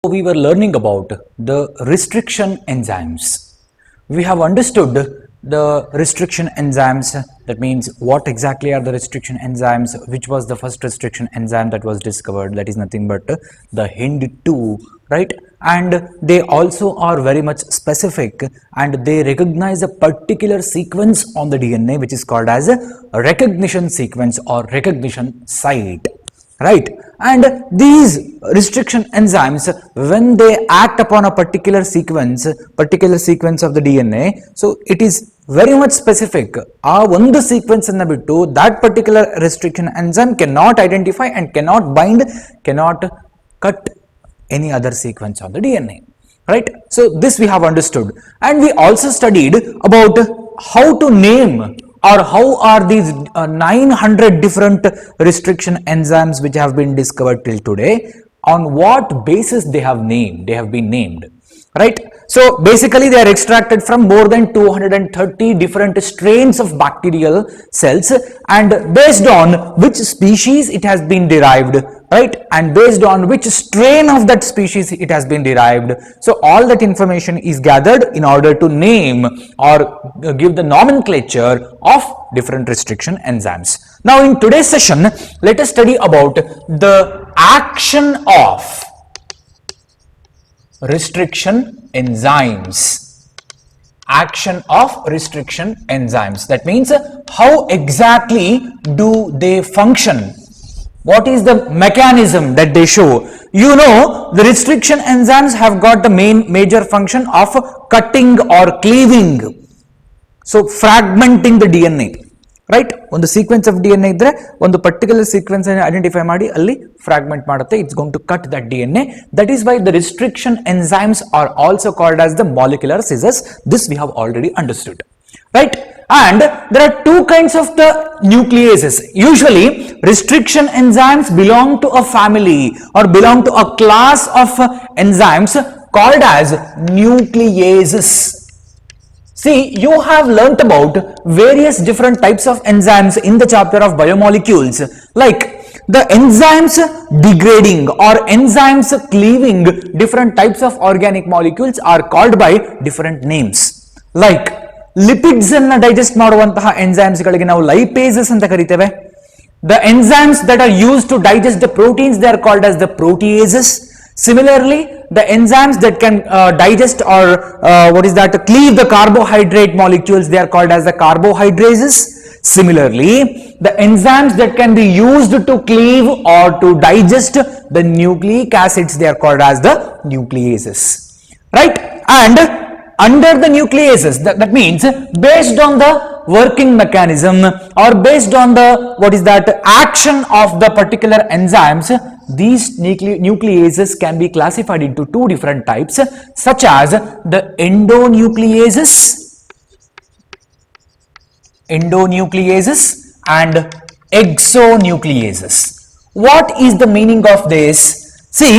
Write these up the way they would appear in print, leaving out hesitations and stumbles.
We were learning about the restriction enzymes. We have understood the restriction enzymes. That means what exactly are the restriction enzymes, which was the first restriction enzyme that was discovered, that is nothing but the HIND2, right? And they also are very much specific and they recognize a particular sequence on the DNA which is called as a recognition sequence or recognition site. Right, and these restriction enzymes, when they act upon a particular sequence of the DNA, so it is very much specific. One sequence in the bittu, that particular restriction enzyme cannot identify and cannot bind, cannot cut any other sequence on the DNA. Right, so this we have understood, and we also studied about how to name or how are these 900 different restriction enzymes which have been discovered till today, on what basis they have been named, right? So basically they are extracted from more than 230 different strains of bacterial cells, and based on which species it has been derived, right, and based on which strain of that species it has been derived. So all that information is gathered in order to name or give the nomenclature of different restriction enzymes. Now in today's session, let us study about the action of restriction enzymes. Action of restriction enzymes. That means how exactly do they function? What is the mechanism that they show? You know, the restriction enzymes have got the major function of cutting or cleaving. So fragmenting the DNA. Right? On the sequence of DNA idre, on the particular sequence identify ಮಾಡಿ ಅಲ್ಲಿ fragment ಮಾಡುತ್ತೆ, it's going to cut that DNA. That is why the restriction enzymes are also called as the molecular scissors. This we have already understood. Right? And there are two kinds of the nucleases. Usually restriction enzymes belong to a family or belong to a class of enzymes called as nucleases. See, you have learnt about various different types of enzymes in the chapter of biomolecules, like the enzymes degrading or enzymes cleaving different types of organic molecules are called by different names. Like lipids anna digest ಮಾಡುವಂತಹ enzymes ಗಳಿಗೆ ನಾವು lipases ಅಂತ ಕರೀತೇವೆ. The enzymes that are used to digest the proteins, they are called as the proteases. Similarly, the enzymes that can digest or cleave the carbohydrate molecules, they are called as the carbohydrases. Similarly, the enzymes that can be used to cleave or to digest the nucleic acids, they are called as the nucleases. Right? And under the nucleases, that means based on the working mechanism or based on the action of the particular enzymes, these nucleases can be classified into two different types, such as the endonucleases and exonucleases. What is the meaning of this? See,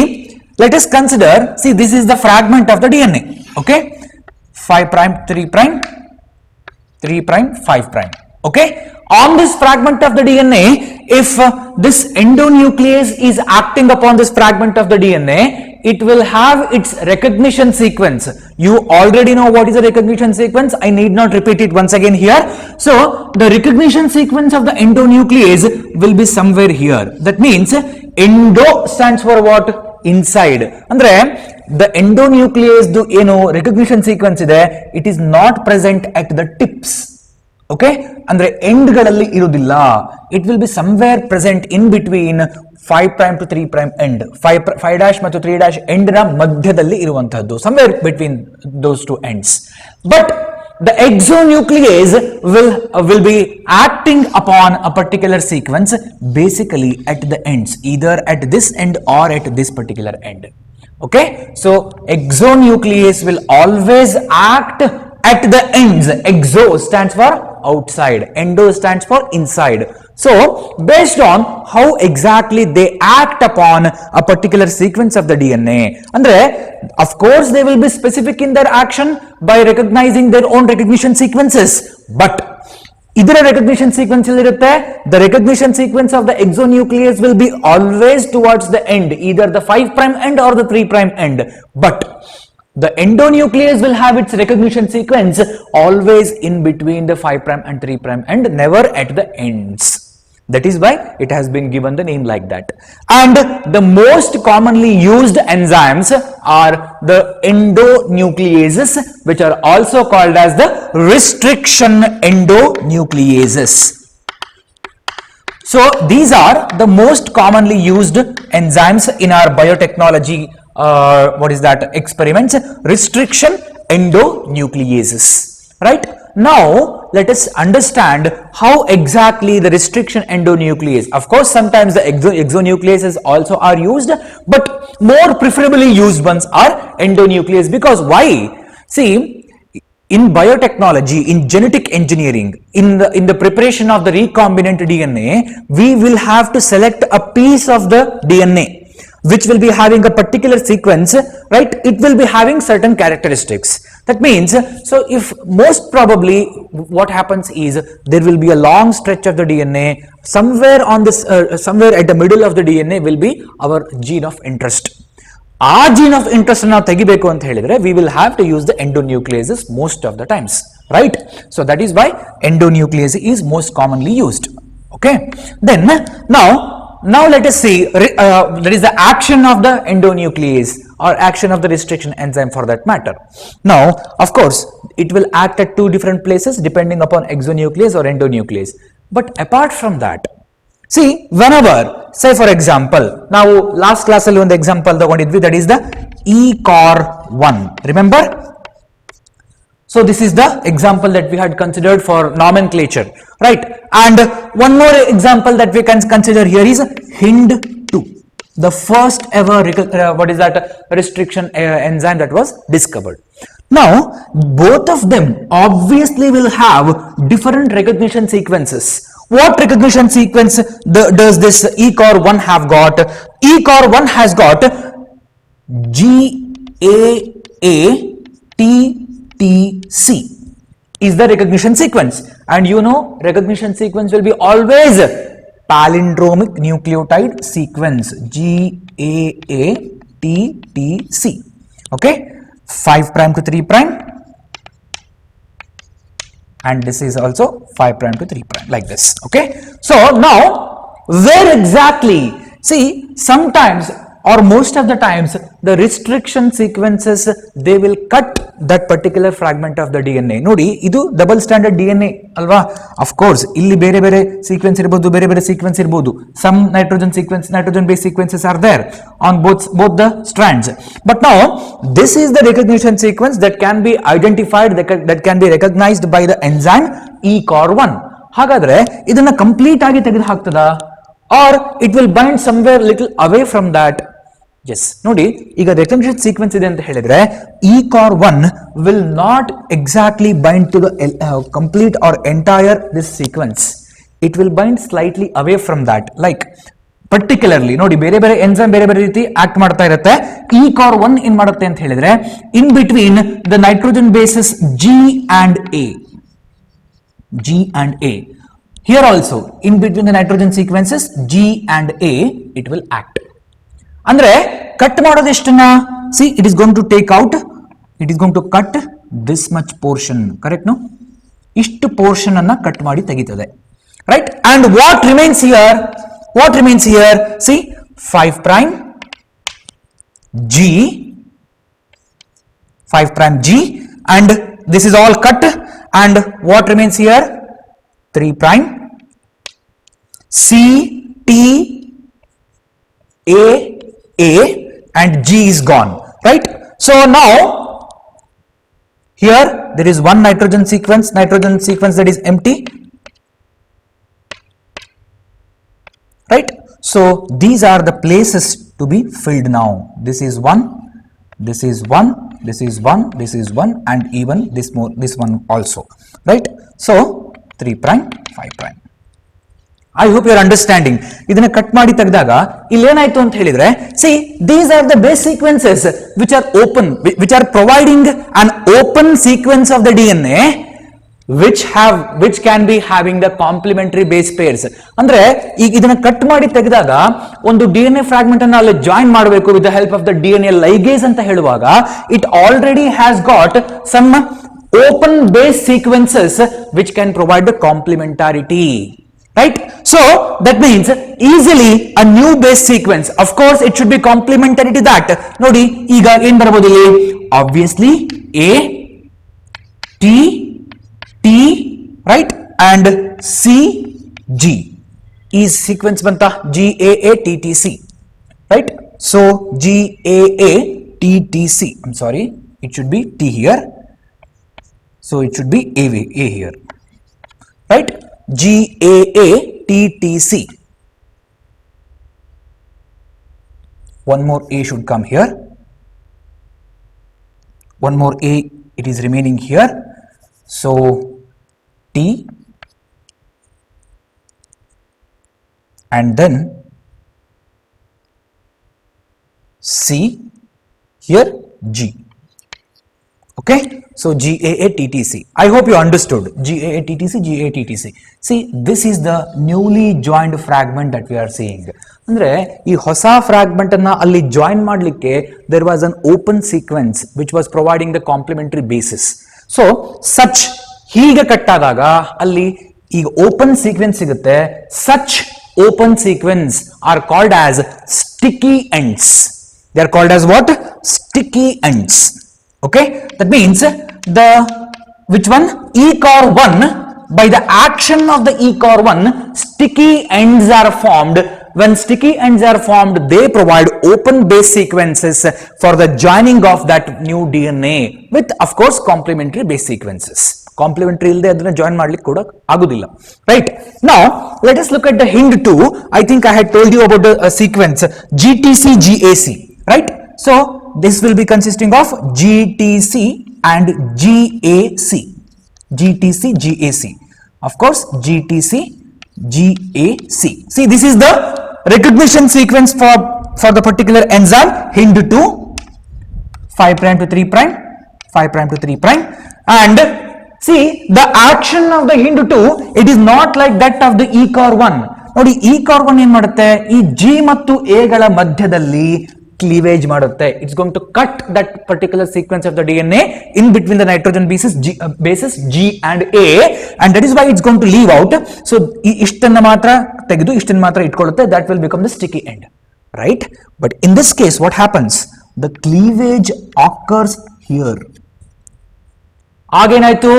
let us consider, this is the fragment of the DNA, okay? 5 prime, 3 prime, 3 prime, 5 prime, okay? On this fragment of the DNA, if this endonuclease is acting upon this fragment of the DNA, it will have its recognition sequence. You already know what is a recognition sequence. I need not repeat it once again here. So the recognition sequence of the endonuclease will be somewhere here. That means endo stands for what? Inside. Andre the endonuclease do recognition sequence ide, it is not present at the tips. Okay, andre end galali irudilla, it will be somewhere present in between 5 prime to 3 prime end, 5 dash ಮತ್ತು 3 dash end na madhyadalli iruvanthaddu, somewhere between those two ends. But the exonuclease will be acting upon a particular sequence basically at the ends, either at this end or at this particular end. Okay, so exonuclease will always act at the ends. Exo stands for outside, endo stands for inside. So based on how exactly they act upon a particular sequence of the DNA, andre of course they will be specific in their action by recognizing their own recognition sequences, but ಇದರ recognition sequence ಇರುತ್ತೆ. The recognition sequence of the exonuclease will be always towards the end, either the 5' end or the 3' end. But the endonuclease will have its recognition sequence always in between the 5' and 3' end, never at the ends. That is why it has been given the name like that. And the most commonly used enzymes are the endonucleases, which are also called as the restriction endonucleases. So these are the most commonly used enzymes in our biotechnology experiments, restriction endonucleases, right? Now let us understand how exactly the restriction endonuclease. Of course, sometimes the exonucleases also are used, but more preferably used ones are endonuclease. Because why? See, in biotechnology, in genetic engineering, in the preparation of the recombinant DNA, we will have to select a piece of the DNA which will be having a particular sequence, right? It will be having certain characteristics. That means, so if most probably what happens is there will be a long stretch of the DNA, somewhere on this, somewhere at the middle of the DNA will be our gene of interest. ಆ gene of interest ನಾವು ತೆಗಿಬೇಕು ಅಂತ ಹೇಳಿದ್ರೆ we will have to use the endonucleases most of the times, right? So that is why endonuclease is most commonly used. Okay, then now let us see that is the action of the endonuclease or action of the restriction enzyme for that matter. Now, of course, it will act at two different places depending upon exonuclease or endonuclease. But apart from that, see, whenever, say for example, now last class alli one example tagondidvi, that is the ECOR1. Remember? So this is the example that we had considered for nomenclature, right? And one more example that we can consider here is HIND2, the first ever restriction enzyme that was discovered. Now, both of them obviously will have different recognition sequences. What recognition sequence does this ECOR1 have got? ECOR1 has got GAATTC is the recognition sequence, and you know recognition sequence will be always palindromic nucleotide sequence, GAATTC. Okay, 5' to 3', and this is also 5' to 3', like this. Okay, so now where exactly, see, sometimes or most of the times the restriction sequences, they will cut that particular fragment of the DNA. Nodi, idu double stranded DNA alva. Of course, illi bere sequence irbodu, bere sequence irbodu. Some nitrogen based sequences are there on both the strands. But now this is the recognition sequence that can be identified, that can be recognized by the enzyme ECOR1. Hagadre idanna complete agi tegedu haagtada, or it will bind somewhere little away from that. Yes, ನೋಡಿ, ಈಗ recognition sequence ಇದೆ ಅಂತ ಹೇಳಿದ್ರೆ ECOR1 will not exactly bind to the complete or entire this sequence. It will bind slightly away from that. Like particularly ನೋಡಿ, ಬೇರೆ enzyme ಬೇರೆ ರೀತಿ act ಮಾಡ್ತಾ ಇರುತ್ತೆ. ECOR1 ಏನ್ ಮಾಡುತ್ತೆ ಅಂತ ಹೇಳಿದ್ರೆ in between the nitrogen bases G and A. Here also in between the nitrogen sequences G and A, it will act. ಅಂದ್ರೆ ಕಟ್ ಮಾಡೋದು ಎಷ್ಟನ್ನ, see, it is going to take out, it is going to cut this much portion, correct? No, ಇಷ್ಟು portion ಅನ್ನ cut ಮಾಡಿ ತೆಗಿತದೆ, right? And what remains here, see, 5' G, and this is all cut, and what remains here, 3' C, T, A, and G is gone, right? So now here there is one nitrogen sequence that is empty, right? So these are the places to be filled now. This is one, and even this one also, right? So 3', 5'. I hope you are understanding. ಇದನ್ನ cut ಮಾಡಿ ತೆಗೆದಾಗ ಇಲ್ಲಿ ಏನಾಯ್ತು ಅಂತ ಹೇಳಿದ್ರೆ, see, these are the base sequences which are open, which are providing an open sequence of the DNA which can be having the complementary base pairs. ಅಂದ್ರೆ ಈಗ ಇದನ್ನ ಕಟ್ ಮಾಡಿ ತೆಗೆದಾಗ ಒಂದು ಡಿಎನ್ಎ ಫ್ರಾಗ್ಮೆಂಟ್ ಅನ್ನು ಅಲ್ಲಿ ಜಾಯಿನ್ ಮಾಡಬೇಕು with the help of the DNA ligase ಅಂತ ಹೇಳುವಾಗ it already has got some open base sequences which can provide the complementarity. Right? So that means easily a new base sequence. Of course, it should be complementary to that. Nodi, ಈಗ ಏನ್ ಬರಬಹುದು ಇಲ್ಲಿ? Obviously, A, T, T, right? And C, G. Is sequence banta G, A, A, T, T, C. Right? So G, A, A, T, T, C. I'm sorry, it should be T here. So it should be A here. Right? GAA TTC. One more A should come here. One more A, it is remaining here. So T and then C, here G. Okay, so GAA-TTC. I hope you understood GAA-TTC, GAA-TTC. See, this is the newly joined fragment that we are seeing. ಅಂದ್ರೆ ಈ ಹೊಸ fragment ಅನ್ನ ಅಲ್ಲಿ join ಮಾಡಲಿಕ್ಕೆ there was an open sequence which was providing the complementary basis. So such ಹೀಗೆ cut ಆದಾಗ ಅಲ್ಲಿ ಈಗ ಓಪನ್ ಸೀಕ್ವೆನ್ಸ್ ಸಿಗುತ್ತೆ. Such open sequence are called as sticky ends. They are called as what? Sticky ends. Okay, that means the which one? ECOR1, by the action of the ECOR1, sticky ends are formed. When sticky ends are formed, they provide open base sequences for the joining of that new DNA with, of course, complementary base sequences. Complementary illde adana join ಮಾಡ್ಲಿಕ್ಕೆ ಕೂಡ ಆಗುದಿಲ್ಲ. Right? Now let us look at the hint 2. I think I had told you about the sequence GTC GAC. Right? So this will be consisting of GTC and GAC. GTC GAC. Of course, GTC GAC. See, this is the recognition sequence for the particular enzyme HIND2, 5 prime to 3 prime, 5 prime to 3 prime. And see, the action of the HIND2, it is not like that of the ECOR1. ನೋಡಿ ECOR1 ಏನ್ ಮಾಡುತ್ತೆ, ಈ G ಮತ್ತು A ಗಳ ಮಧ್ಯದಲ್ಲಿ cleavage ಮಾಡುತ್ತೆ. It's going to cut that particular sequence of the DNA in between the nitrogen bases G and A, and that is why it's going to leave out. So ಇಷ್ಟನ್ನ ಮಾತ್ರ ತೆಗೆದು ಇಷ್ಟನ್ನ ಮಾತ್ರ ಇಟ್ಕೊಳ್ಳುತ್ತೆ. That will become the sticky end, right? But in this case, what happens? The cleavage occurs here. ಆಗೇನಾಯ್ತು?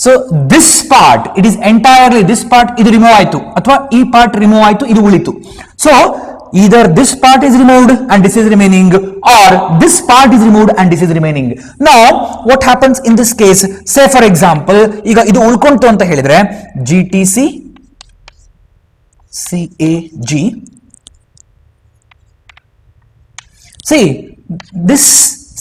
So this part, it is entirely this part ಇದು remove ಆಯ್ತು, ಅಥವಾ ಈ part remove ಆಯ್ತು, ಇದು ಉಳಿತು. So either this part is removed and this is remaining, or this part is removed and this is remaining. Now what happens in this case? Say for example, ಈಗ ಇದು ಉಳ್ಕೊಂತು ಅಂತ ಹೇಳಿದ್ರೆ GTC CAG. See, this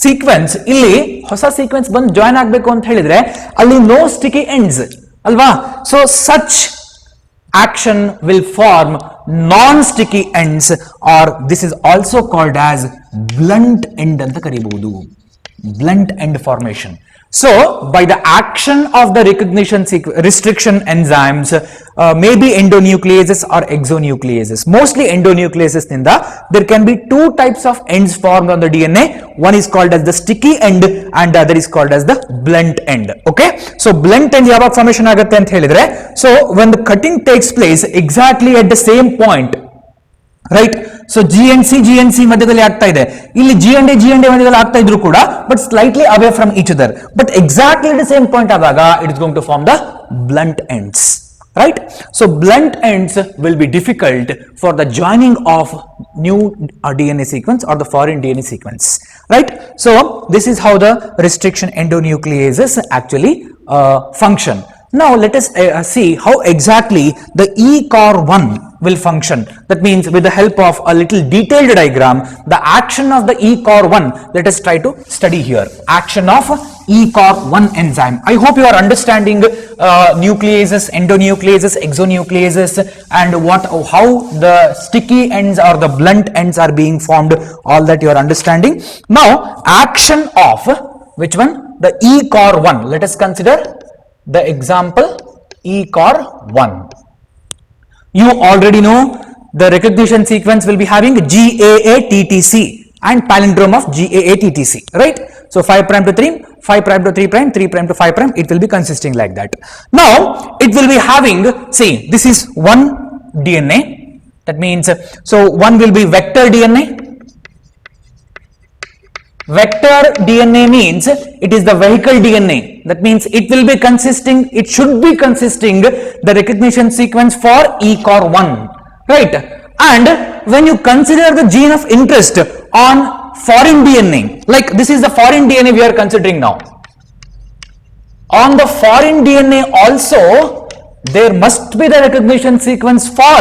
sequence ಇಲ್ಲಿ ಹೊಸ sequence ಬಂದು join ಆಗಬೇಕು ಅಂತ ಹೇಳಿದ್ರೆ ಅಲ್ಲಿ ನೋ ಸ್ಟಿಕಿ ಎಂಡ್ಸ್ ಅಲ್ವಾ. So such action will form non-sticky ends, or this is also called as blunt end anta karibodu. Blunt end formation. So by the action of the recognition restriction enzymes, maybe endonucleases or exonucleases, mostly endonucleases ninda there can be two types of ends formed on the DNA. One is called as the sticky end and the other is called as the blunt end. Okay, so blunt end yavag formation agutte anta helidre, so when the cutting takes place exactly at the same point, right? So G and C ಮಧ್ಯದಲ್ಲಿ ಆಗ್ತಾ ಇದೆ, ಇಲ್ಲಿ G and A ಮಧ್ಯದಲ್ಲಿ ಆಗ್ತಾ ಇದ್ರು ಕೂಡ, but slightly away from each other, but exactly at the same point ಆದಾಗ it is going to form the blunt ends, right? So blunt ends will be difficult for the joining of new DNA sequence or the foreign DNA sequence, right? So this is how the restriction endonucleases actually function. Now let us see how exactly the ECOR1 will function. That means with the help of a little detailed diagram, the action of the ECOR1, let us try to study here. Action of ECOR1 enzyme. I hope you are understanding nucleases, endonucleases, exonucleases, and how the sticky ends or the blunt ends are being formed. All that you are understanding. Now action of which one? The ECOR1. Let us consider the example ECOR1. You already know the recognition sequence will be having GAA-TTC and palindrome of GAA-TTC, right? So 5 prime to 3, 5 prime to 3 prime, 3 prime to 5 prime, it will be consisting like that. Now, it will be having, see, this is one DNA. That means, so one will be vector DNA. Vector DNA means it is the vehicle DNA. That means it will be consisting, it should be consisting the recognition sequence for ECOR1, right? And when you consider the gene of interest on foreign DNA, like this is the foreign DNA we are considering now. On the foreign DNA also, there must be the recognition sequence for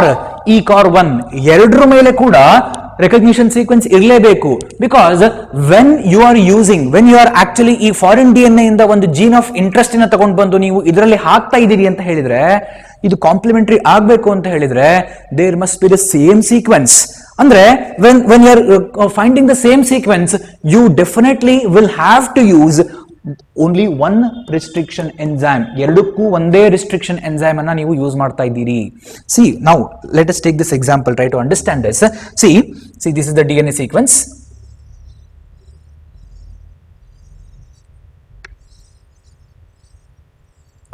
ECOR1. Erudru mele kuda recognition sequence irlebeku, because when you are actually ಈ foreign DNA ಇಂದ ಒಂದು gene of interest ನ ತಗೊಂಡು ಬಂದು ನೀವು ಇದರಲ್ಲಿ ಹಾಕ್ತಾ ಇದ್ದೀರಿ ಅಂತ ಹೇಳಿದ್ರೆ, ಇದು ಕಾಂಪ್ಲಿಮೆಂಟರಿ ಆಗಬೇಕು ಅಂತ ಹೇಳಿದ್ರೆ there must be the same sequence. ಅಂದ್ರೆ when you are finding the same sequence, you definitely will have to use only one restriction enzyme. ಎರಡಕ್ಕೂ ಒಂದೇ restriction enzyme ಅನ್ನ ನೀವು ಯೂಸ್ ಮಾಡ್ತಾ ಇದ್ದೀರಿ. See, now let us take this example, try to understand this. See, this is the DNA sequence.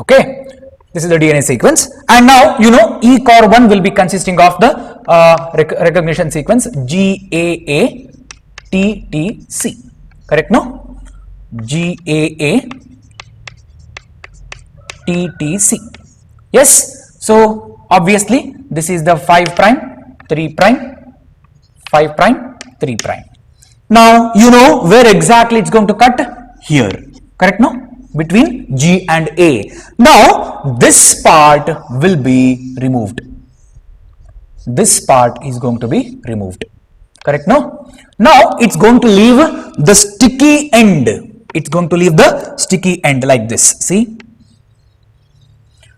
Okay, this is the DNA sequence, and now you know ECOR1 will be consisting of the recognition sequence GAA-TTC. Correct? No? GAA-TTC. Yes, so obviously this is the 5 prime 3 prime 5 prime 3 prime. Now you know where exactly it's going to cut here. Correct? No? Between G and A. Now this part will be removed. This part is going to be removed. Correct? No? Now it's going to leave the sticky end. It's going to leave the sticky end like this. See,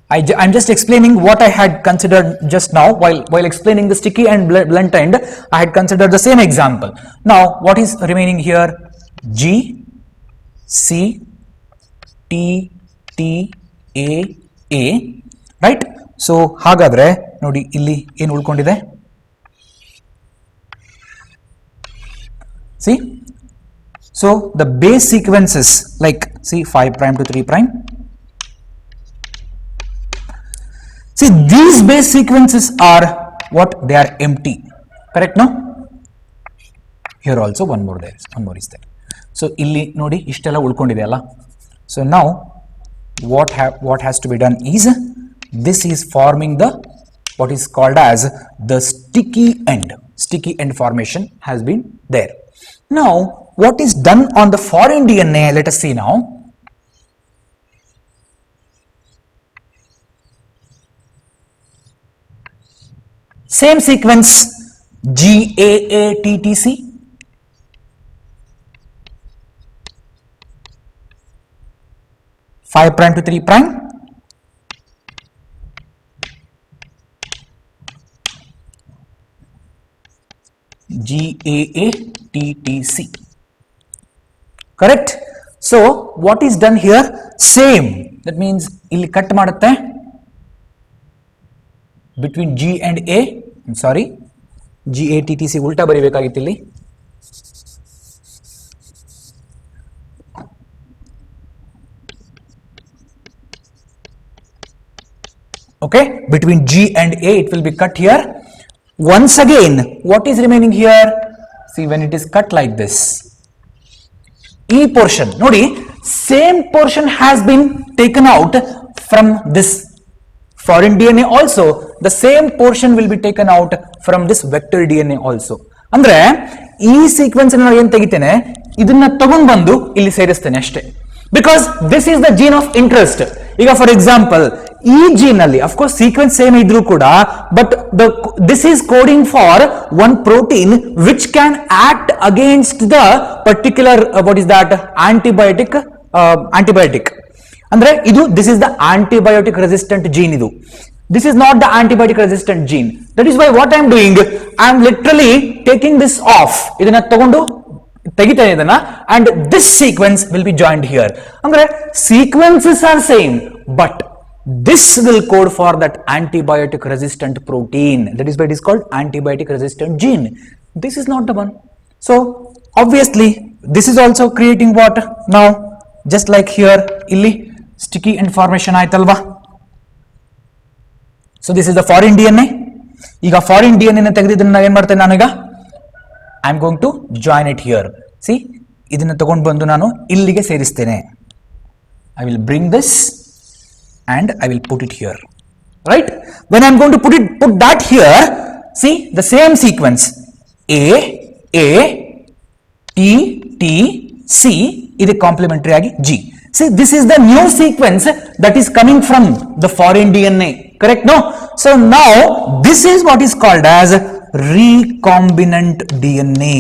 I'm just explaining what I had considered just now. While explaining the sticky and blunt end, I had considered the same example. Now what is remaining here? G C T T A A, right? So ಹಾಗಾದ್ರೆ ನೋಡಿ ಇಲ್ಲಿ ಏನು ಉಳ್ಕೊಂಡಿದೆ? See, so the base sequences like see 5 prime to 3 prime. See, these base sequences are what? They are empty. Correct? No? Here also one more is there. So illi nodi ishtella ulkondide alla. So now what has to be done is, this is forming the what is called as the sticky end. Sticky end formation has been there. Now what is done on the foreign DNA? Let us see now. Same sequence GAA-TTC. Five prime to 3 prime. GAA-TTC. Correct? So what is done here? Same. That means illi cut ಮಾಡುತ್ತೆ between G and A. I'm sorry, GATTC ಉಲ್ಟಾ ಬರಿಬೇಕಾಗಿತ್ತು ಇಲ್ಲಿ. Okay, between G and A it will be cut here. Once again, what is remaining here? See, when it is cut like this, E portion, nodi, same portion has been taken out from this foreign DNA also. The same portion will be taken out from this vector DNA also. ಅಂದ್ರೆ ಈ sequence ನಾನು ಏನು ತೆಗಿತೇನೆ, ಇದನ್ನ ತಗೊಂಡು ಬಂದು ಇಲ್ಲಿ ಸೇರಿಸ್ತೇನೆ ಅಷ್ಟೇ. Because this is the gene of interest. ಈಗ ಫಾರ್ ಎಕ್ಸಾಂಪಲ್ ಈ ಜೀನ್ ಅಲ್ಲಿ of course sequence same idru kuda, but this is coding for one protein which can act against the particular what is that antibiotic andre idu, this is the antibiotic resistant gene. This is not the antibiotic resistant gene. That is why what I am doing, I am literally taking this off, idana tagondu ತೆಗಿತೇನೆ ಇದನ್ನ, and this sequence will be joined here. ಅಂದ್ರೆ sequences are same, but this will code for that antibiotic resistant protein. That is why it is called antibiotic resistant gene. This is not the one. So obviously this is also creating what? Now just like here illi sticky information aitalva. So this is the foreign DNA. Iga foreign DNA na ತೆಗೆದಿದ್ದನ್ನ ಏನು ಮಾಡ್ತೇನೆ ನಾನು ಈಗ I am going to join it here. See, ಇದನ್ನ ತಗೊಂಡು ಬಂದು ನಾನು ಇಲ್ಲಿಗೆ ಸೇರಿಸ್ತೇನೆ. I will bring this and I will put it here. Right? When I am going to put that here, see the same sequence A, T, T, C is complementary agi G. See, this is the new sequence that is coming from the foreign DNA. Correct? No? So now this is what is called as recombinant DNA.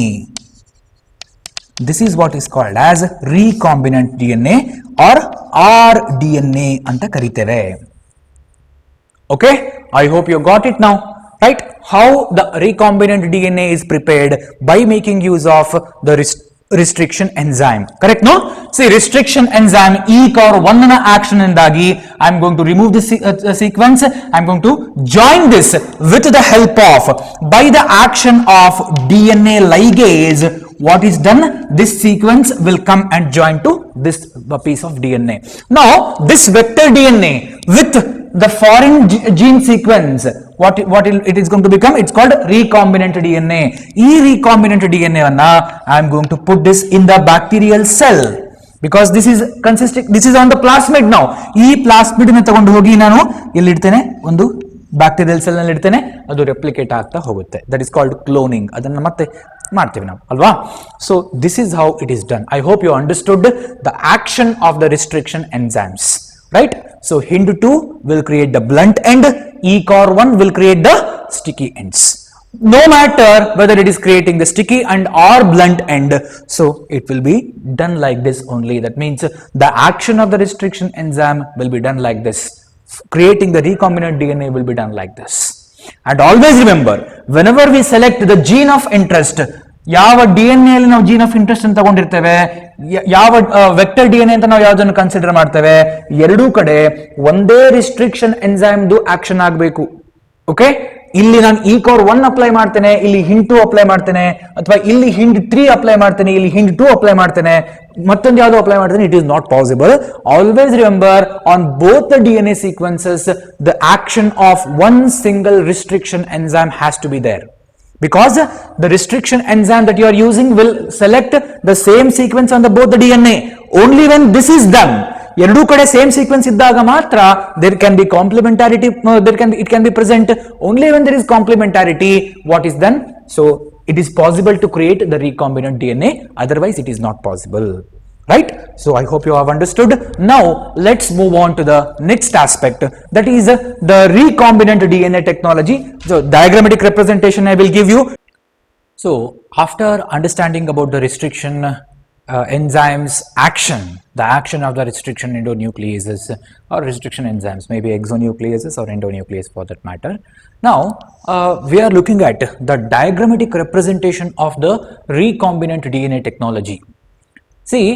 This is what is called as recombinant DNA or rDNA anta kariteve. Okay, I hope you got it now, right? How the recombinant DNA is prepared by making use of the restriction enzyme. Correct? No? See, restriction enzyme ECOR1 na action indagi I am going to remove this sequence. I am going to join this with the help of by the action of DNA ligase. What is done? This sequence will come and join to this piece of DNA. Now this vector DNA with the foreign gene sequence, what it is going to become? It's called recombinant DNA. E recombinant DNA anna I am going to put this in the bacterial cell because this is consisting, this is on the plasmid now. E plasmid na tagondu hogi nanu illi idtene ಒಂದು bacterial cell ನಲ್ಲಿ ಇಡ್ತೇನೆ, ಅದು replicate ಆಗ್ತಾ ಹೋಗುತ್ತೆ. That is called cloning. ಅದನ್ನ ಮತ್ತೆ ಮಾಡ್ತೀವಿ ನಾವು ಅಲ್ವಾ. So this is how it is done. I hope you understood the action of the restriction enzymes, right? So HIND2 will create the blunt end, ECOR1 will create the sticky ends. No matter whether it is creating the sticky end or blunt end, so it will be done like this only. That means the action of the restriction enzyme will be done like this. Creating the recombinant DNA will be done like this. And always remember, whenever we select the gene of interest, ಯಾವ DNA ಅಲ್ಲಿ ನಾವು gene of interest ಅಂತ ತಗೊಂಡಿರ್ತೇವೆ, ಯಾವ vector DNA ಅಂತ ನಾವು ಯಾವ್ದನ್ನು consider ಮಾಡ್ತೇವೆ, ಎರಡೂ ಕಡೆ ಒಂದೇ ರಿಸ್ಟ್ರಿಕ್ಷನ್ ಎನ್ಸೈಮ್ದು ಆಕ್ಷನ್ ಆಗಬೇಕು. ಓಕೆ, ಇಲ್ಲಿ ನಾನು ECOR1 ಅಪ್ಲೈ ಮಾಡ್ತೇನೆ, ಇಲ್ಲಿ HIND2 ಅಪ್ಲೈ ಮಾಡ್ತೇನೆ, ಅಥವಾ ಇಲ್ಲಿ HIND3 ಅಪ್ಲೈ ಮಾಡ್ತೇನೆ, ಇಲ್ಲಿ HIND2 ಅಪ್ಲೈ ಮಾಡ್ತೇನೆ, ಮತ್ತೊಂದು ಯಾವ್ದು ಅಪ್ಲೈ ಮಾಡ್ತೇನೆ. It is not possible. Always remember, on both the DNA sequences the action of one single restriction enzyme has to be there. Because the restriction enzyme that you are using will select the same sequence on the both the DNA. Only when this is done, ಎರಡೂ ಕಡೆ same sequence ಇದ್ದಾಗ ಮಾತ್ರ there can be complementarity, it can be present. Only when there is complementarity, what is done? So it is possible to create the recombinant DNA, otherwise it is not possible. Right? So I hope you have understood. Now let's move on to the next aspect, that is the recombinant DNA technology. So diagrammatic representation I will give you. So after understanding about the restriction enzymes action, the action of the restriction endonucleases or restriction enzymes, maybe exonucleases or endonuclease for that matter. Now we are looking at the diagrammatic representation of the recombinant DNA technology. See,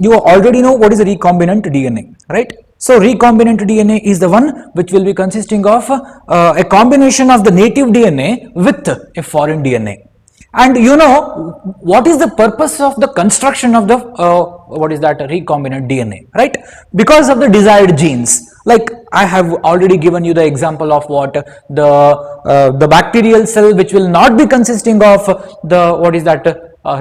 you already know what is a recombinant DNA, right? So recombinant DNA is the one which will be consisting of a combination of the native DNA with a foreign DNA. And you know what is the purpose of the construction of the what is that recombinant DNA, right? Because of the desired genes. Like I have already given you the example of what the bacterial cell which will not be consisting of the what is that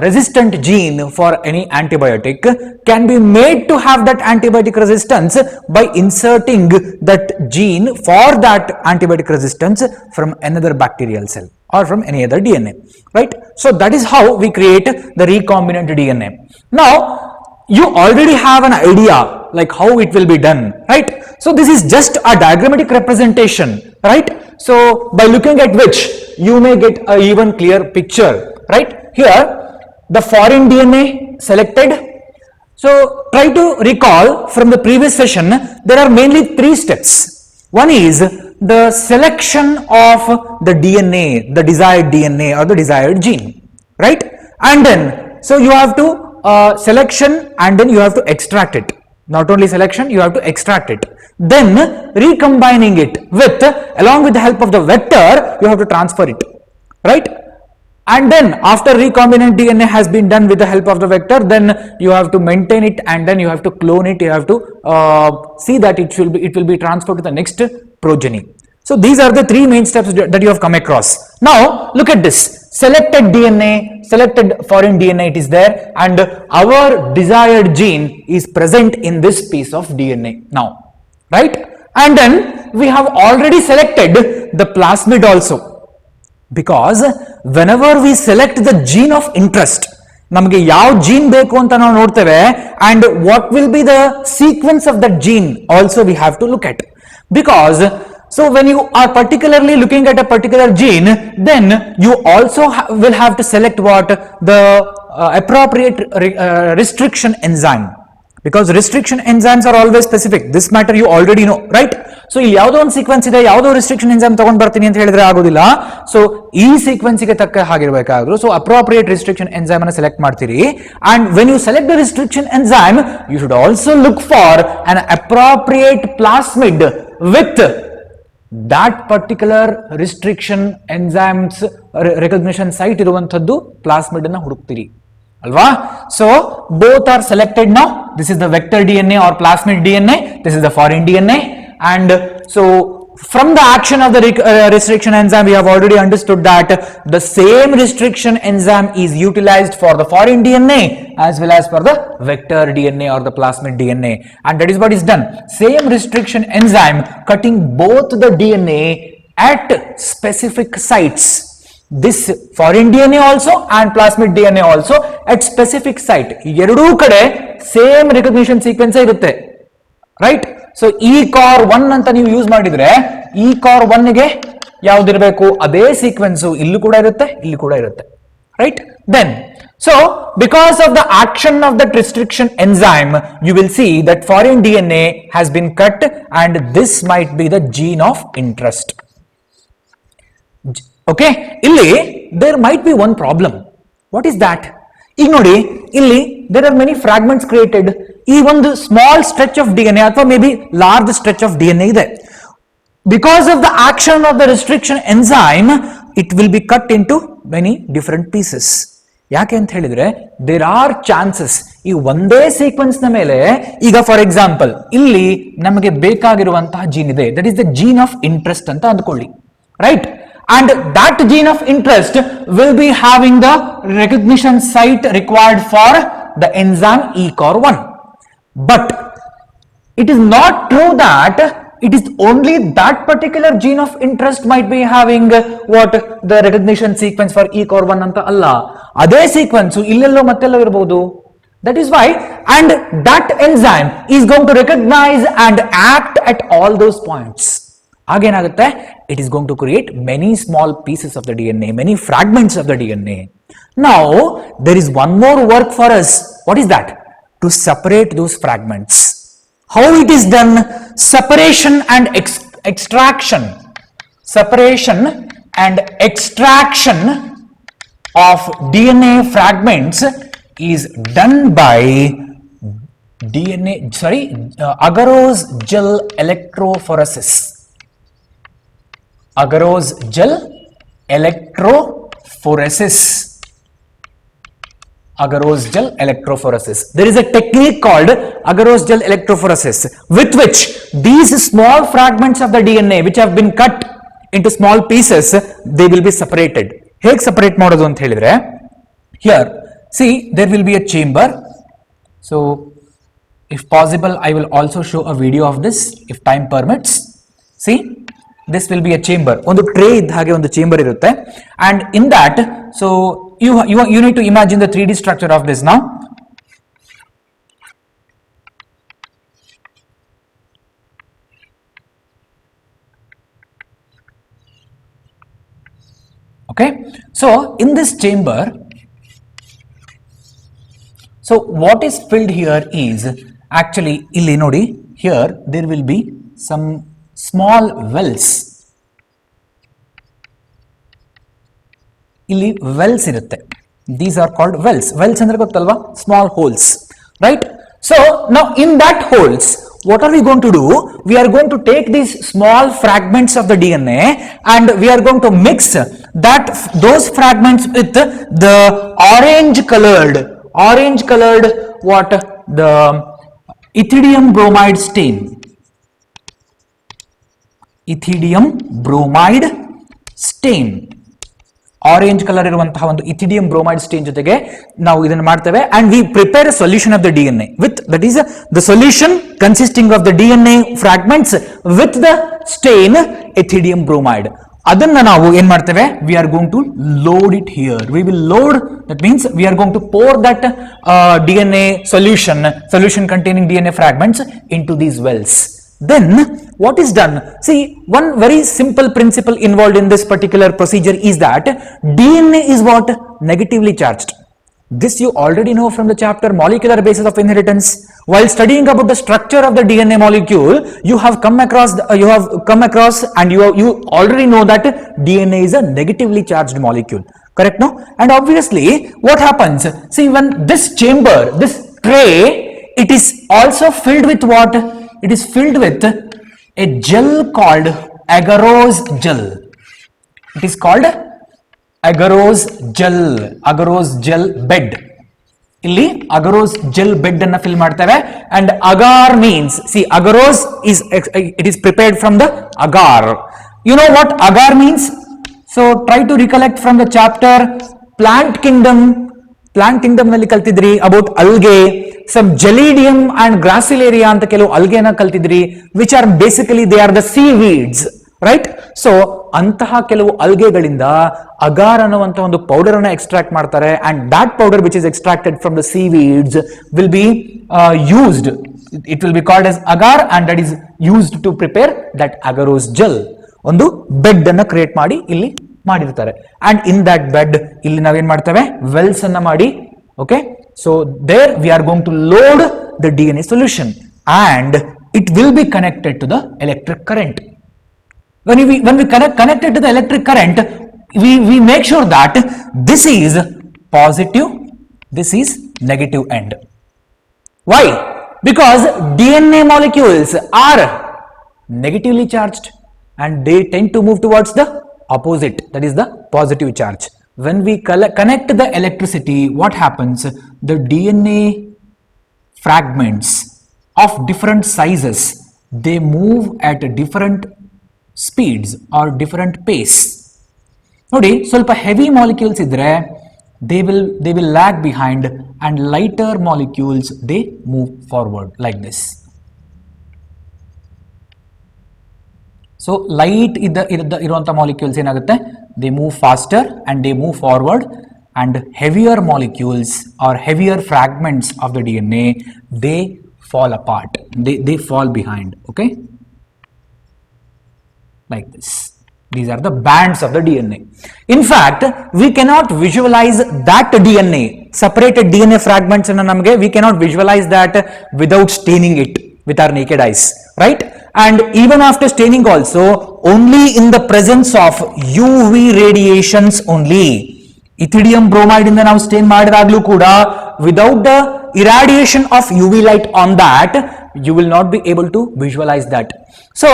resistant gene for any antibiotic can be made to have that antibiotic resistance by inserting that gene for that antibiotic resistance from another bacterial cell or from any other DNA, right? So that is how we create the recombinant DNA. Now you already have an idea like how it will be done, right? So this is just a diagrammatic representation, right? So by looking at which you may get a even clear picture, right? Here the foreign DNA selected. So try to recall from the previous session, there are mainly three steps. One is the selection of the DNA, the desired DNA or the desired gene, right? And then so you have to selection and then you have to extract it, Not only selection, you have to extract it. Then recombining it with, along with the help of the vector, you have to transfer it, right? And then after recombinant DNA has been done with the help of the vector, then you have to maintain it, and then you have to clone it. You have to see that it will be transferred to the next progeny. So these are the three main steps that you have come across. Now look at this. Selected DNA, selected foreign DNA, it is there, and our desired gene is present in this piece of DNA now, right? And then we have already selected the plasmid also, because whenever we select the gene of interest, ನಮಗೆ ಯಾವ gene ಬೇಕು ಅಂತ ನಾವು ನೋಡ್ತೇವೆ, and what will be the sequence of that gene also we have to look at, because so when you are particularly looking at a particular gene, then you also will have to select what the appropriate restriction enzyme, because restriction enzymes are always specific. This matter you already know, right? So ಇಲ್ಲಿ ಯಾವುದೋ ಒಂದು sequence ಇದೆ, ಯಾವುದೋ restriction enzyme ತಗೊಂಡ್ ಬರ್ತೀನಿ ಅಂತ ಹೇಳಿದ್ರೆ ಆಗೋದಿಲ್ಲ. ಸೊ ಈ ಸೀಕ್ವೆನ್ಸ್ ಗೆ ತಕ್ಕ ಹಾಗಿರ್ಬೇಕಾದ್ರು, ಸೊ ಅಪ್ರೋಪ್ರಿಯೇಟ್ ರಿಸ್ಟ್ರಿಕ್ಷನ್ ಎಂಜೈಮ್ ಅನ್ನು ಸೆಲೆಕ್ಟ್ ಮಾಡ್ತೀರಿ. And when you select the restriction enzyme, you should also look for an appropriate plasmid with that particular restriction enzymes recognition site ಇರುವಂತದ್ದು ಪ್ಲಾಸ್ಮಿಡ್ ಅನ್ನು ಹುಡುಕ್ತೀರಿ ಅಲ್ವಾ. So both are selected now. This is the vector DNA or plasmid DNA, this is the foreign DNA, and so from the action of the restriction enzyme, we have already understood that the same restriction enzyme is utilized for the foreign DNA as well as for the vector DNA or the plasmid DNA, and that is what is done. Same restriction enzyme cutting both the DNA at specific sites. This foreign DNA also and plasmid DNA also at specific site. ಎರಡೂ ಕಡೆ same recognition sequence ಇರುತ್ತೆ, right? So ECOR1 ಅಂತ ನೀವು use ಮಾಡಿದ್ರೆ ECOR1 ಗೆ ಯಾವ್ದಿರಬೇಕು, ಅದೇ sequence ಇಲ್ಲೂ ಕೂಡ ಇರುತ್ತೆ, ಇಲ್ಲಿ ಕೂಡ ಇರುತ್ತೆ, right? Then so because of the action of that restriction enzyme, you will see that foreign DNA has been cut, and this might be the gene of interest. Okay, ಇಲ್ಲಿ there might be one problem. What is that? ಈಗ ನೋಡಿ, ಇಲ್ಲಿ there are many fragments created. ಈ ಒಂದು small stretch of DNA ಅಥವಾ may be large stretch of DNA ಇದೆ. Because of the action of the restriction enzyme, it will be cut into many different pieces. ಯಾಕೆ ಅಂತ ಹೇಳಿದ್ರೆ there are chances ಈ ಒಂದೇ sequence ನ ಮೇಲೆ, ಈಗ ಫಾರ್ ಎಕ್ಸಾಂಪಲ್ ಇಲ್ಲಿ ನಮಗೆ ಬೇಕಾಗಿರುವಂತಹ ಜೀನ್ ಇದೆ, that is the gene of interest ಅಂತ ಅಂದ್ಕೊಳ್ಳಿ, right? And that gene of interest will be having the recognition site required for the enzyme ECOR1. But it is not true that it is only that particular gene of interest might be having what the recognition sequence for ECOR1 anta alla. Ade sequence illello mattello irಬಹುದು. That is why, and that enzyme is going to recognize and act at all those points. Again, it is going to create many small pieces of the DNA, many fragments of the DNA. Now, there is one more work for us. What is that? To separate those fragments. How it is done? Separation and extraction. Separation and extraction of DNA fragments is done by agarose gel electrophoresis. Agarose gel electrophoresis. Agarose gel electrophoresis. There is a technique called agarose gel electrophoresis, with which these small fragments of the DNA which have been cut into small pieces, they will be separated. ಹೇಗೆ separate ಮಾಡೋದು ಅಂತ ಹೇಳಿದ್ರೆ, here see there will be a chamber. So if possible I will also show a video of this if time permits. See, this will be a chamber. ಒಂದು tray ಇದ್ದ ಹಾಗೆ ಒಂದು chamber ಇರುತ್ತೆ, and in that, so you need to imagine the 3D structure of this now. Okay, so in this chamber, so what is filled here is actually illi nodi, here there will be some small wells. ಇಲ್ಲಿ wells ಇರುತ್ತೆ. These are called wells. Wells ಅಂದ್ರೆ ಗೊತ್ತಲ್ವಾ? Small holes, right? So now in that holes, what are we going to do? We are going to take these small fragments of the DNA and we are going to mix those fragments with the orange colored what? The ethidium bromide stain. Ethidium bromide stain. Orange colour ಇರುವಂತಹ ಒಂದು ethidium bromide stain ಜೊತೆಗೆ ನಾವು ಇದನ್ನು ಮಾಡ್ತೇವೆ and we prepare a solution of the DNA with that is the solution consisting of the DNA fragments with the stain ethidium bromide. ಅದನ್ನ ನಾವು ಏನ್ ಮಾಡ್ತೇವೆ, we are going to load it here. We will load, that means we are going to pour that DNA solution containing DNA fragments into these wells. Then what is done? See, one very simple principle involved in this particular procedure is that DNA is what? Negatively charged. This you already know from the chapter molecular basis of inheritance. While studying about the structure of the DNA molecule, you have come across and you already know that DNA is a negatively charged molecule. Correct, no? And obviously what happens? See, when this chamber, this tray, it is also filled with what? It is filled with a gel called agarose gel. It is called agarose gel bed. ಇಲ್ಲಿ agarose gel bed ಅನ್ನು fill ಮಾಡ್ತೇವೆ. And agar means, see, agarose it is prepared from the agar. You know what agar means? So try to recollect from the chapter plant kingdom ನಲ್ಲಿ ಕಲ್ತಿದ್ರಿ about algae, some Gelidium and Gracilaria ಅಂತ ಕೆಲವು algae ಕಲ್ತಿದ್ರಿ, which are basically they are the seaweeds, right? So ಅಂತಹ ಕೆಲವು algaeಗಳಿಂದ agar ಅನ್ನುವಂತ ಒಂದು powder ಅನ್ನು extract ಮಾಡ್ತಾರೆ and that powder which is extracted from the seaweeds will be used. It will be called as agar and that is used to prepare that agarose gel. ಒಂದು bed ಅನ್ನು create ಮಾಡಿ ಇಲ್ಲಿ ಮಾಡಿರ್ತಾರೆ and in that bed ಇಲ್ಲಿ ನಾವೇನ್ ಮಾಡ್ತೇವೆ, wells ಅನ್ನ ಮಾಡಿ. Okay, so there we are going to load the DNA solution and it will be connected to the electric current. When we connect it to the electric current, we make sure that this is positive, this is negative end. Why? Because DNA molecules are negatively charged and they tend to move towards the opposite, that is the positive charge. When we connect the electricity, what happens? The DNA fragments of different sizes, they move at different speeds or different pace. ನೋಡಿ, ಸ್ವಲ್ಪ heavy molecules ಇದ್ರೆ they will lag behind and lighter molecules they move forward like this. So light ಇರುವಂತ molecules ಏನಾಗುತ್ತೆ, they move faster and they move forward, and heavier molecules or heavier fragments of the DNA, they fall apart, they fall behind. Okay, like this. These are the bands of the DNA. In fact, we cannot visualize that DNA, separated DNA fragments in namge, we cannot visualize that without staining it with our naked eyes, right? And even after staining also, only in the presence of UV radiations only. Ethidium bromide ಇಂದ ನಾವು stain ಮಾಡಿದಾಗಲೂ ಕೂಡ without the irradiation of UV light on that, you will not be able to visualize that. So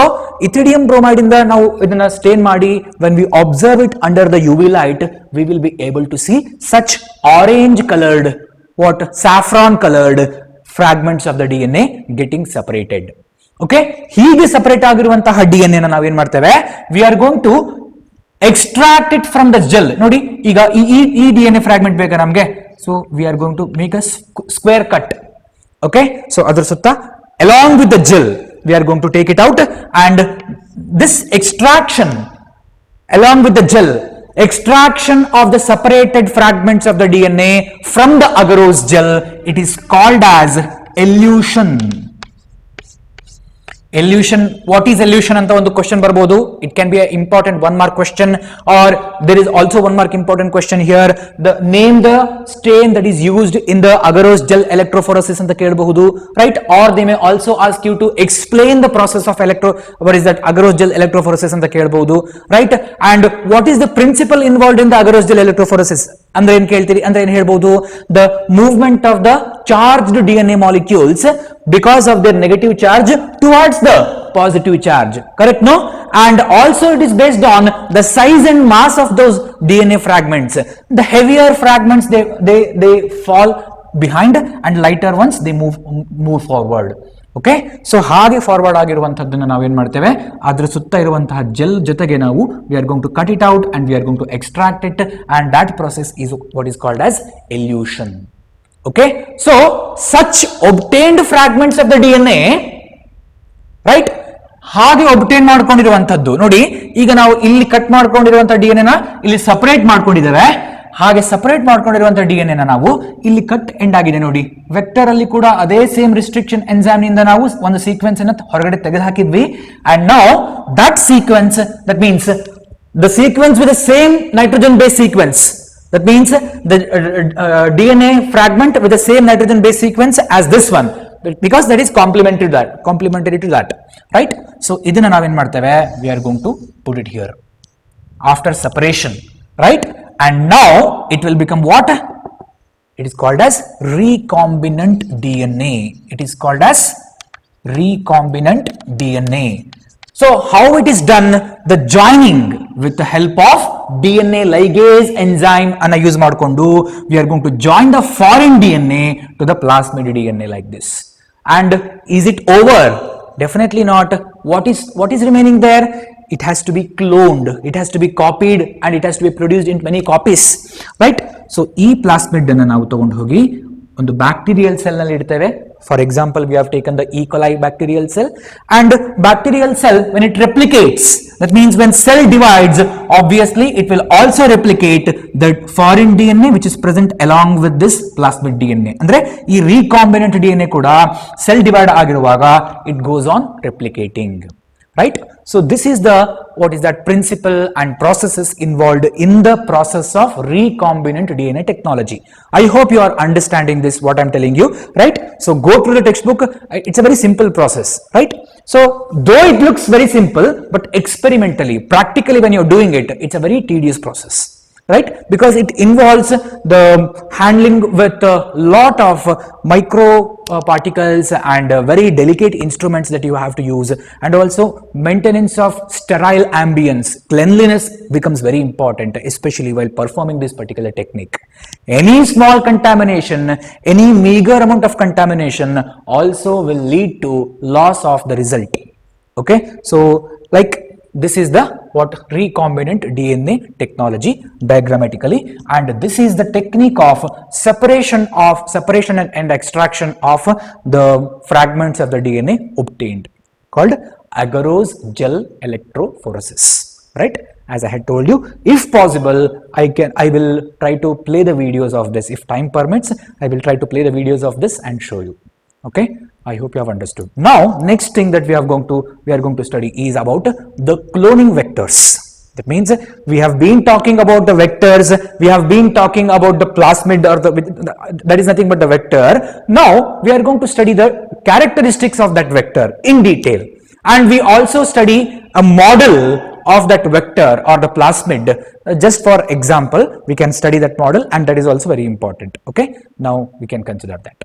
ethidium bromide ಇಂದ ನಾವು ಇದನ್ನ stain ಮಾಡಿ when we observe it under the UV light, we will be able to see such orange colored, what, saffron colored fragments of the DNA getting separated. Okay, ಹೀಗೆ separate ಆಗಿರುವಂತಹ DNA ನ ನಾವೇನ್ ಮಾಡ್ತೇವೆ, we are going to extract it from the gel. ನೋಡಿ, ಈಗ ಈ DNA fragment ಬೇಕಾ ನಮಗೆ, so we are going to make a square cut. Okay, so ಅದರ ಸುತ್ತ along with the gel we are going to take it out, and this extraction along with the gel, extraction of the separated fragments of the DNA from the agarose gel, it is called as elution. Elution, what is elution anta ಒಂದು question ಬರಬಹುದು. It can be an important 1 mark question, or there is also 1 mark important question here. Name the stain that is used in the agarose gel electrophoresis anta ಕೇಳಬಹುದು, right? Or they may also ask you to explain the process of what is that agarose gel electrophoresis anta ಕೇಳಬಹುದು, right? And what is the principle involved in the agarose gel electrophoresis? ಅಂದ್ರೆ ಏನ್ ಕೇಳ್ತೀರಿ ಅಂದ್ರೆ ಏನ್ ಹೇಳ್ಬಹುದು, the movement of the charged DNA molecules because of their negative charge towards the positive charge, correct? No, and also it is based on the size and mass of those DNA fragments. The heavier fragments they fall behind and lighter ones they move forward. Okay, so ಹಾಗೆ forward ಆಗಿರುವಂತಹದ್ದನ್ನು ನಾವೇನ್ ಮಾಡ್ತೇವೆ, ಅದರ ಸುತ್ತ ಇರುವಂತಹ gel ಜೊತೆಗೆ ನಾವು we are going to cut it out and we are going to extract it and that process is what is called as elution. Okay, so such obtained fragments of the DNA, right, ಹಾಗೆ obtain ಮಾಡ್ಕೊಂಡಿರುವಂತದ್ದು ನೋಡಿ. ಈಗ ನಾವು ಇಲ್ಲಿ cut ಮಾಡ್ಕೊಂಡಿರುವಂತಹ DNA ನ ಇಲ್ಲಿ separate ಮಾಡ್ಕೊಂಡಿದ್ದೇವೆ. ಹಾಗೆ separate ಮಾಡ್ಕೊಂಡಿರುವಂತಹ DNA ನ ನಾವು ಇಲ್ಲಿ ಕಟ್ ಎಂಡ್ ಆಗಿದೆ ನೋಡಿ. ವೆಕ್ಟರ್ ಅಲ್ಲಿ ಕೂಡ ಅದೇ ಸೇಮ್ ರಿಸ್ಟ್ರಿಕ್ಷನ್ ಎನ್ಸೈಮ್ ನಿಂದ ನಾವು ಒಂದು ಸೀಕ್ವೆನ್ಸ್ ಅನ್ನು ಹೊರಗಡೆ ತೆಗೆದು ಹಾಕಿದ್ವಿ. And now that sequence, that means the sequence with the same nitrogen base sequence, that means the DNA fragment with the same nitrogen base sequence as this one, because that is complementary to that, right? So idana naven marteve, we are going to put it here after separation, right? And now it will become what? It is called as recombinant DNA. It is called as recombinant DNA. So how it is done? The joining with the help of DNA ligase enzyme anna use madkondu we are going to join the foreign DNA to the plasmid DNA like this. And is it over? Definitely not. What is remaining there? It has to be cloned, it has to be copied, and it has to be produced in many copies, right? So ee plasmid anna ನಾವು ತಗೊಂಡು ಹೋಗಿ ಒಂದು bacterial cell ನಲ್ಲಿ ಇಡ್ತೇವೆ. For example, we have taken the E. coli bacterial cell, and bacterial cell when it replicates, that means when cell divides, obviously it will also replicate the foreign DNA which is present along with this plasmid DNA. ಅಂದ್ರೆ ಈ recombinant DNA ಕೂಡ cell divide ಆಗಿರುವಾಗ it goes on replicating, right? So this is the what is that principle and processes involved in the process of recombinant DNA technology. I hope you are understanding this what I'm telling you, right? So go through the textbook. It's a very simple process, right? So though it looks very simple, but experimentally, practically when you're doing it, it's a very tedious process, right? Because it involves the handling with a lot of micro particles and very delicate instruments that you have to use, and also maintenance of sterile ambience. Cleanliness becomes very important, especially while performing this particular technique. Any small contamination, any meager amount of contamination also will lead to loss of the result. Okay, so like this is the what recombinant DNA technology diagrammatically, and this is the technique of separation and extraction of the fragments of the DNA obtained, called agarose gel electrophoresis, right? As I had told you, if possible, I will try to play the videos of this. If time permits, I will try to play the videos of this and show you. Okay, I hope you have understood. Now next thing that we are going to study is about the cloning vectors. That means we have been talking about the vectors, we have been talking about the plasmid, or that is nothing but the vector. Now we are going to study the characteristics of that vector in detail, and we also study a model of that vector or the plasmid. Just for example, we can study that model, and that is also very important. Okay, now we can consider that.